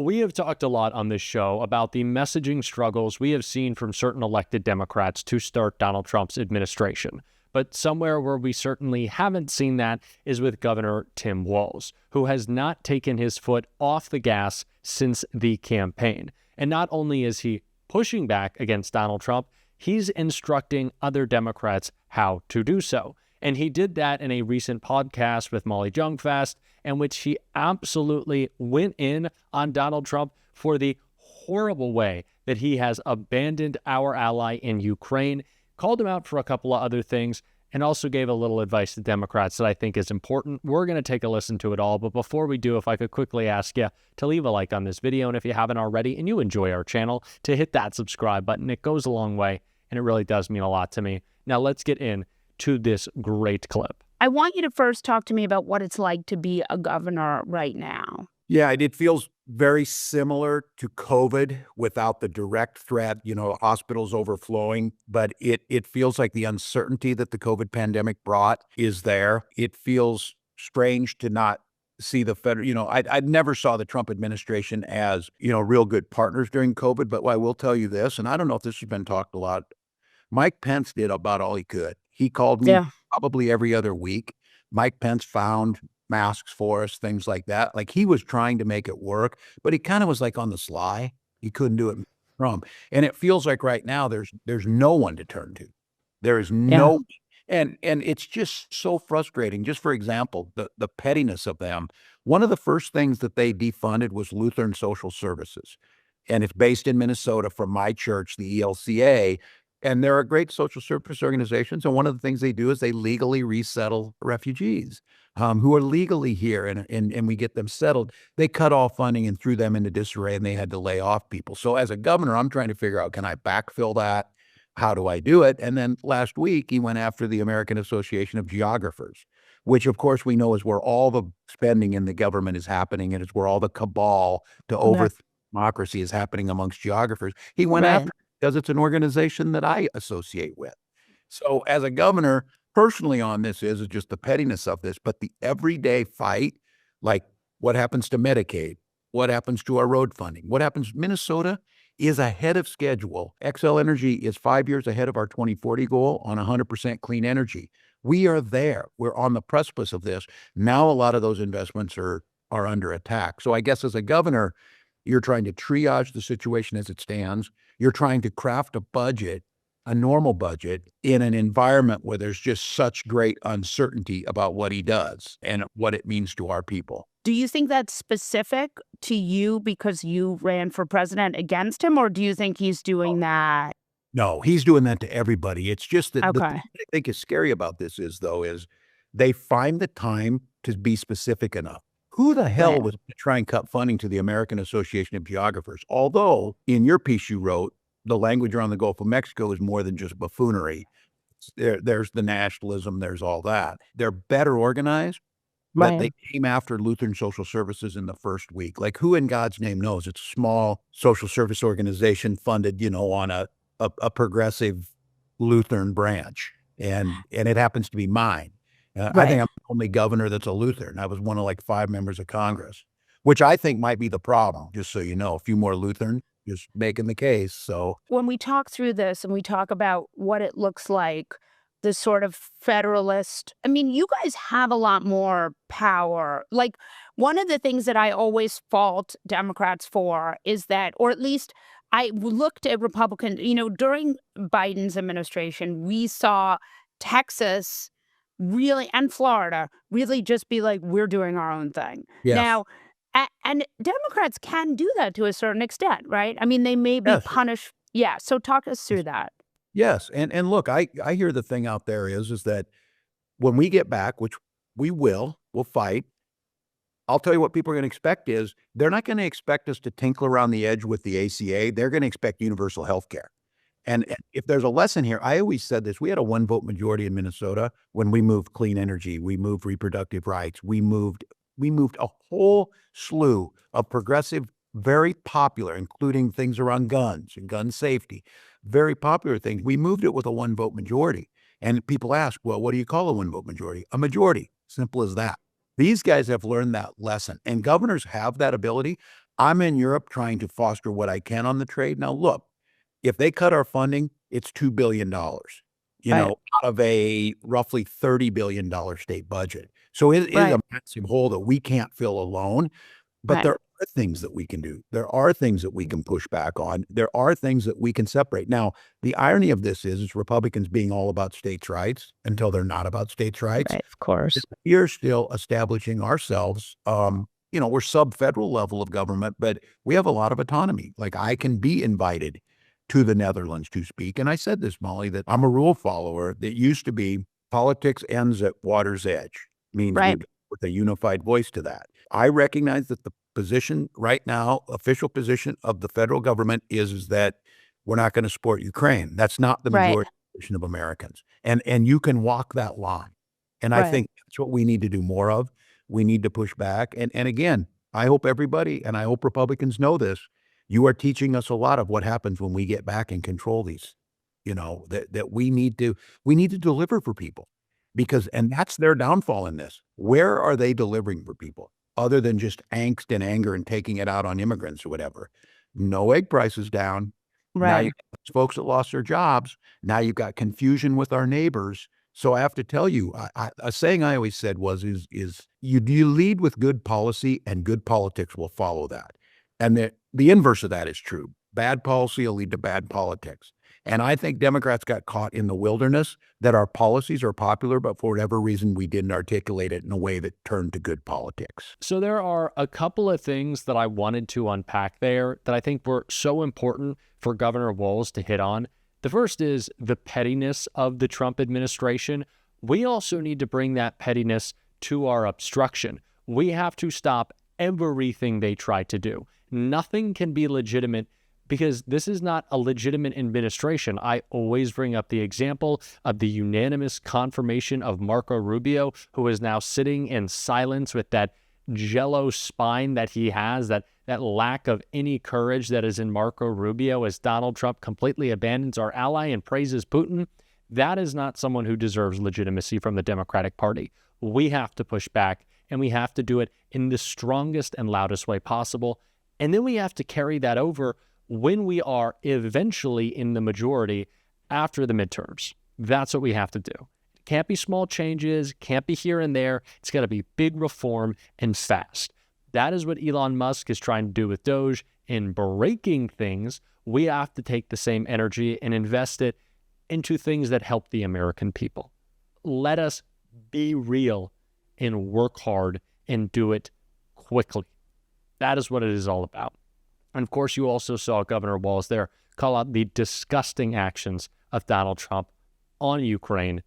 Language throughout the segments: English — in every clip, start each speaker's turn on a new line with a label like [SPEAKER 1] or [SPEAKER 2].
[SPEAKER 1] We have talked a lot on this show about the messaging struggles we have seen from certain elected Democrats to start Donald Trump's administration. But somewhere where we certainly haven't seen that is with Governor Tim Walz, who has not taken his foot off the gas since the campaign. And not only is he pushing back against Donald Trump, he's instructing other Democrats how to do so. And he did that in a recent podcast with Molly Jong-Fast, in which he absolutely went in on Donald Trump for the horrible way that he has abandoned our ally in Ukraine, called him out for a couple of other things, and also gave a little advice to Democrats that I think is important. We're going to take a listen to it all, but before we do, if I could quickly ask you to leave a like on this video, and if you haven't already and you enjoy our channel, to hit that subscribe button. It goes a long way, and it really does mean a lot to me. Now let's get into this great clip.
[SPEAKER 2] I want you to first talk to me about what it's like to be a governor right now.
[SPEAKER 3] Yeah, it feels very similar to COVID without the direct threat, hospitals overflowing, but it feels like the uncertainty that the COVID pandemic brought is there. It feels strange to not see the federal, I never saw the Trump administration as, real good partners during COVID, but I will tell you this, and I don't know if this has been talked a lot, Mike Pence did about all he could. He called me probably every other week. Mike Pence found masks for us, things like that. Like he was trying to make it work, but he kind of was like on the sly. He couldn't do it from. And it feels like right now there's no one to turn to. There is no, and it's just so frustrating. Just for example, the pettiness of them. One of the first things that they defunded was Lutheran Social Services. And it's based in Minnesota from my church, the ELCA. And there are great social service organizations. And one of the things they do is they legally resettle refugees who are legally here and we get them settled. They cut off funding and threw them into disarray and they had to lay off people. So as a governor, I'm trying to figure out, can I backfill that? How do I do it? And then last week, he went after the American Association of Geographers, which of course we know is where all the spending in the government is happening and it's where all the cabal to overthrow democracy is happening amongst geographers. He went after because it's an organization that I associate with. So as a governor, personally on this is just the pettiness of this, but the everyday fight, like what happens to Medicaid, what happens to our road funding, what happens, Minnesota is ahead of schedule. Xcel Energy is 5 years ahead of our 2040 goal on 100% clean energy. We are there. We're on the precipice of this. Now a lot of those investments are under attack. So I guess as a governor, you're trying to triage the situation as it stands. You're trying to craft a budget, a normal budget, in an environment where there's just such great uncertainty about what he does and what it means to our people.
[SPEAKER 2] Do you think that's specific to you because you ran for president against him, or do you think he's doing that?
[SPEAKER 3] No, he's doing that to everybody. It's just that the thing I think is scary about this is they find the time to be specific enough. Who the hell was going to try and cut funding to the American Association of Geographers? Although in your piece you wrote, the language around the Gulf of Mexico is more than just buffoonery. There's the nationalism, there's all that. They're better organized, but they came after Lutheran Social Services in the first week. Like who in God's name knows? It's a small social service organization funded, on a progressive Lutheran branch. And it happens to be mine. I think I'm the only governor that's a Lutheran. I was one of like 5 members of Congress, which I think might be the problem, just so you know. A few more Lutheran, just making the case. So
[SPEAKER 2] when we talk through this and we talk about what it looks like, the sort of federalist, I mean, you guys have a lot more power. Like one of the things that I always fault Democrats for is that, or at least I looked at Republican, during Biden's administration, we saw Texas really, and Florida, really just be like, we're doing our own thing.
[SPEAKER 3] Yes.
[SPEAKER 2] Now, and Democrats can do that to a certain extent, right? I mean, they may be punished. Yeah. So talk us through that.
[SPEAKER 3] Yes. And look, I hear the thing out there is that when we get back, which we'll fight. I'll tell you what people are going to expect is they're not going to expect us to tinkle around the edge with the ACA. They're going to expect universal health care. And if there's a lesson here, I always said this, we had a 1-vote majority in Minnesota when we moved clean energy, we moved reproductive rights, we moved a whole slew of progressive, very popular, including things around guns and gun safety, very popular things. We moved it with a 1-vote majority. And people ask, well, what do you call a 1-vote majority? A majority, simple as that. These guys have learned that lesson, and governors have that ability. I'm in Europe trying to foster what I can on the trade. Now, look, if they cut our funding, it's $2 billion,
[SPEAKER 2] Right.
[SPEAKER 3] out of a roughly $30 billion state budget. So it is
[SPEAKER 2] Right.
[SPEAKER 3] a massive hole that we can't fill alone. But
[SPEAKER 2] Right.
[SPEAKER 3] there are things that we can do. There are things that we can push back on. There are things that we can separate. Now, the irony of this is Republicans being all about states' rights until they're not about states' rights.
[SPEAKER 2] Right. Of course.
[SPEAKER 3] We're still establishing ourselves. We're sub-federal level of government, but we have a lot of autonomy. Like I can be invited to the Netherlands to speak. And I said this, Molly, that I'm a rule follower that used to be politics ends at water's edge, means
[SPEAKER 2] Right.
[SPEAKER 3] with a unified voice to that. I recognize that the position right now, official position of the federal government is that we're not going to support Ukraine. That's not the
[SPEAKER 2] Right.
[SPEAKER 3] majority position of Americans. And you can walk that line. And I
[SPEAKER 2] Right.
[SPEAKER 3] think that's what we need to do more of. We need to push back. And again, I hope everybody, and I hope Republicans know this, you are teaching us a lot of what happens when we get back and control these, that we need to deliver for people and that's their downfall in this. Where are they delivering for people other than just angst and anger and taking it out on immigrants or whatever? No egg prices down. Now
[SPEAKER 2] Right.
[SPEAKER 3] you got folks that lost their jobs. Now you've got confusion with our neighbors. So I have to tell you, a saying I always said is you lead with good policy and good politics will follow that. And the inverse of that is true. Bad policy will lead to bad politics. And I think Democrats got caught in the wilderness that our policies are popular, but for whatever reason, we didn't articulate it in a way that turned to good politics.
[SPEAKER 1] So there are a couple of things that I wanted to unpack there that I think were so important for Governor Walz to hit on. The first is the pettiness of the Trump administration. We also need to bring that pettiness to our obstruction. We have to stop everything they try to do. Nothing can be legitimate because this is not a legitimate administration. I always bring up the example of the unanimous confirmation of Marco Rubio, who is now sitting in silence with that jello spine that he has, that lack of any courage that is in Marco Rubio as Donald Trump completely abandons our ally and praises Putin. That is not someone who deserves legitimacy from the Democratic Party. We have to push back, and we have to do it in the strongest and loudest way possible. And then we have to carry that over when we are eventually in the majority after the midterms. That's what we have to do. It can't be small changes, can't be here and there. It's got to be big reform and fast. That is what Elon Musk is trying to do with Doge. In breaking things, we have to take the same energy and invest it into things that help the American people. Let us be real and work hard and do it quickly. That is what it is all about. And of course, you also saw Governor Walz there call out the disgusting actions of Donald Trump on Ukraine.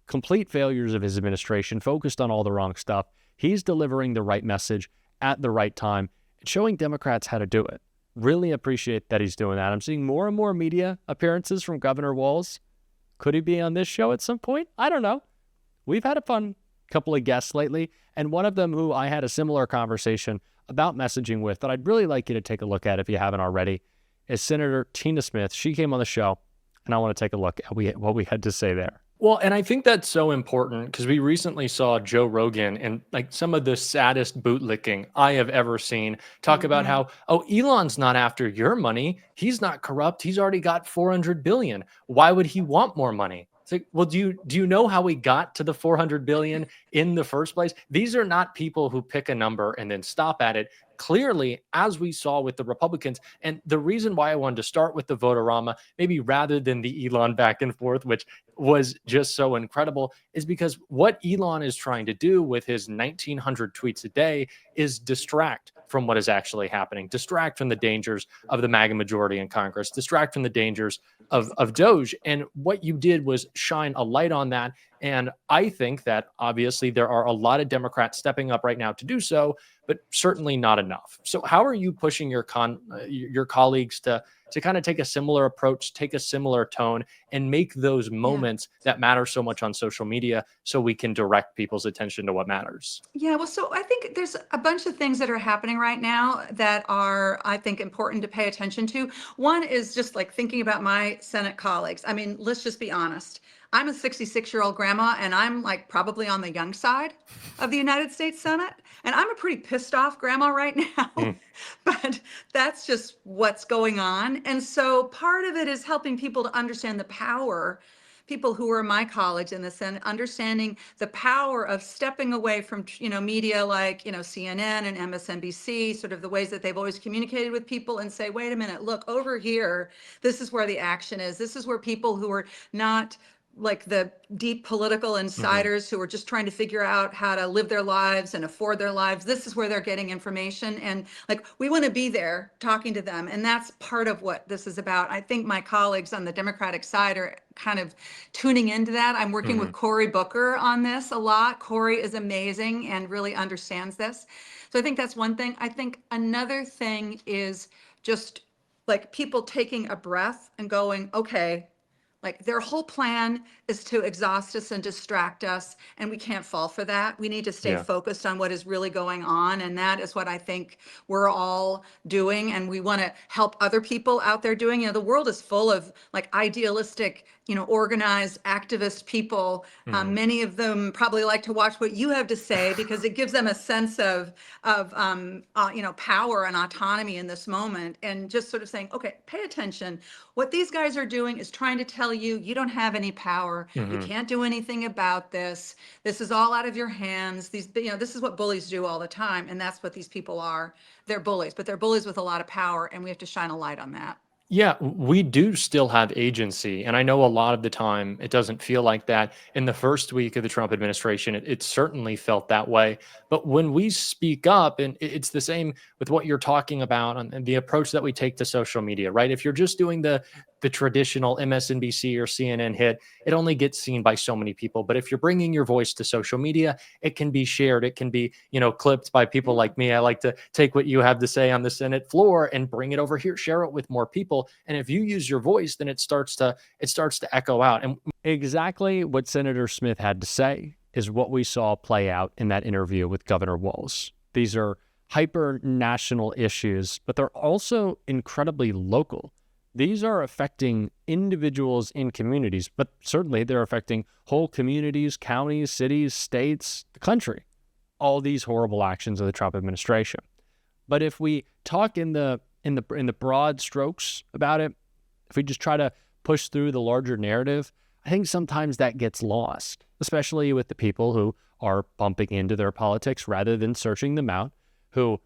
[SPEAKER 1] Complete failures of his administration, focused on all the wrong stuff. He's delivering the right message at the right time and showing Democrats how to do it. Really appreciate that he's doing that. I'm seeing more and more media appearances from Governor Walz. Could he be on this show at some point? I don't know. We've had a fun couple of guests lately, and one of them who I had a similar conversation about messaging with that I'd really like you to take a look at if you haven't already is Senator Tina Smith. She came on the show, and I want to take a look at what we had to say there.
[SPEAKER 4] Well, and I think that's so important because we recently saw Joe Rogan and like some of the saddest bootlicking I have ever seen talk about how, oh, Elon's not after your money. He's not corrupt. He's already got 400 billion. Why would he want more money? It's like, well, do you know how we got to the 400 billion in the first place? These are not people who pick a number and then stop at it. Clearly, as we saw with the Republicans, and the reason why I wanted to start with the Votorama, maybe rather than the Elon back and forth, which was just so incredible, is because what Elon is trying to do with his 1,900 tweets a day is distract from what is actually happening, distract from the dangers of the MAGA majority in Congress, distract from the dangers of Doge. And what you did was shine a light on that. And I think that obviously there are a lot of Democrats stepping up right now to do so, but certainly not enough. So how are you pushing your colleagues to kind of take a similar approach, take a similar tone, and make those moments that matter so much on social media so we can direct people's attention to what matters?
[SPEAKER 5] Yeah, well, so I think there's a bunch of things that are happening right now that are, I think, important to pay attention to. One is just like thinking about my Senate colleagues. I mean, let's just be honest. I'm a 66-year-old grandma, and I'm like probably on the young side of the United States Senate. And I'm a pretty pissed off grandma right now,
[SPEAKER 4] Mm.
[SPEAKER 5] but that's just what's going on. And so part of it is helping people to understand the power, people who are my college in the Senate, understanding the power of stepping away from, media like, CNN and MSNBC, sort of the ways that they've always communicated with people, and say, wait a minute, look over here. This is where the action is. This is where people who are not like the deep political insiders who are just trying to figure out how to live their lives and afford their lives. This is where they're getting information. And like, we want to be there talking to them. And that's part of what this is about. I think my colleagues on the Democratic side are kind of tuning into that. I'm working with Cory Booker on this a lot. Cory is amazing and really understands this. So I think that's one thing. I think another thing is just like people taking a breath and going, okay, like their whole plan is to exhaust us and distract us, and we can't fall for that. We need to stay focused on what is really going on, and that is what I think we're all doing, and we want to help other people out there doing. The world is full of like idealistic, organized activist people. Many of them probably like to watch what you have to say because it gives them a sense of power and autonomy in this moment, and just sort of saying, okay, pay attention. What these guys are doing is trying to tell you, you don't have any power. You can't do anything about this. This is all out of your hands. This is what bullies do all the time. And that's what these people are. They're bullies, but they're bullies with a lot of power. And we have to shine a light on that.
[SPEAKER 4] Yeah, we do still have agency. And I know a lot of the time it doesn't feel like that. In the first week of the Trump administration, it certainly felt that way. But when we speak up, and it's the same with what you're talking about and the approach that we take to social media, right? If you're just doing the traditional MSNBC or CNN hit, it only gets seen by so many people. But if you're bringing your voice to social media, it can be shared. It can be, clipped by people like me. I like to take what you have to say on the Senate floor and bring it over here, share it with more people. And if you use your voice, then it starts to echo out. And
[SPEAKER 1] exactly what Senator Smith had to say is what we saw play out in that interview with Governor Walz. These are hyper national issues, but they're also incredibly local. These are affecting individuals in communities, but certainly they're affecting whole communities, counties, cities, states, the country. All these horrible actions of the Trump administration. But if we talk in the broad strokes about it, if we just try to push through the larger narrative, I think sometimes that gets lost, especially with the people who are bumping into their politics rather than searching them out, who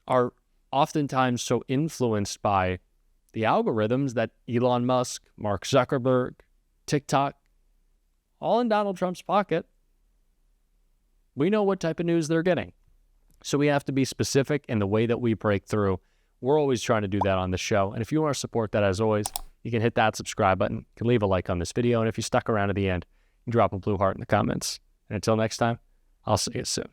[SPEAKER 1] are oftentimes so influenced by the algorithms that Elon Musk, Mark Zuckerberg, TikTok, all in Donald Trump's pocket. We know what type of news they're getting. So we have to be specific in the way that we break through. We're always trying to do that on the show. And if you want to support that, as always, you can hit that subscribe button. You can leave a like on this video. And if you stuck around to the end, you can drop a blue heart in the comments. And until next time, I'll see you soon.